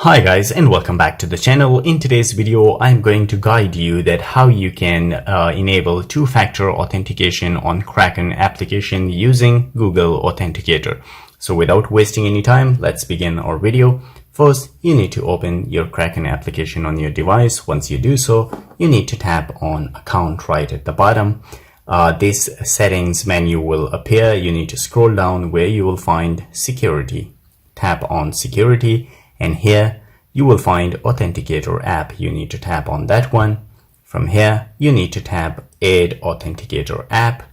Hi guys, and welcome back to the channel. In today's video, I'm going to guide you that how you can enable two-factor authentication on Kraken application using Google Authenticator. So without wasting any time, let's begin our video. First, you need to open your Kraken application on your device. Once you do so, you need to tap on account right at the bottom. This settings menu will appear. You need to scroll down where you will find security. Tap on security. And here you will find Authenticator app. You need to tap on that one. From here, you need to tap Add Authenticator app,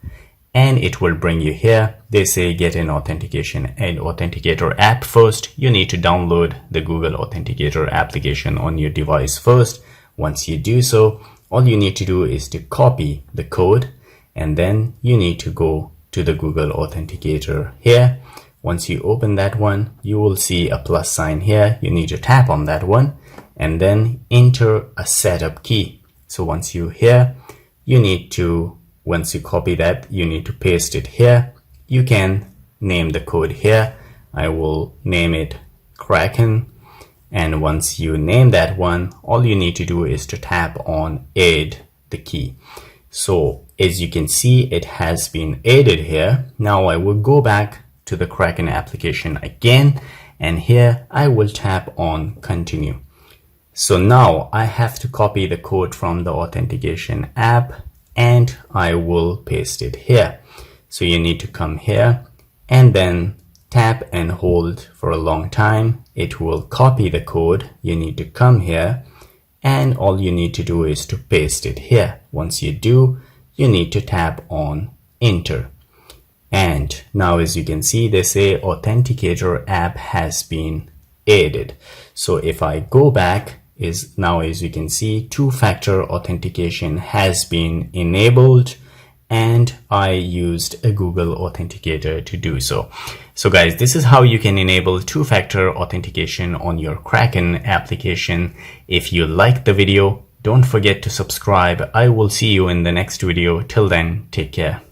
and it will bring you here. They say get an authentication and Authenticator app first. You need to download the Google Authenticator application on your device first. Once you do so, all you need to do is to copy the code, and then you need to go to the Google Authenticator here. Once you open that one, you will see a plus sign here. You need to tap on that one and then enter a setup key. So once you once you copy that, you need to paste it here. You can name the code here. I will name it Kraken. And once you name that one, all you need to do is to tap on add the key. So as you can see, it has been added here. Now I will go back to the Kraken application again, and here I will tap on continue. So now I have to copy the code from the authentication app and I will paste it here. So you need to come here and then tap and hold for a long time. It will copy the code. You need to come here and all you need to do is to paste it here. Once you do, you need to tap on enter. And now as you can see, they say Authenticator app has been added. So if I go back, now as you can see, two-factor authentication has been enabled and I used a Google Authenticator to do so. So guys, this is how you can enable two-factor authentication on your Kraken application. If you liked the video, don't forget to subscribe. I will see you in the next video. Till then, take care.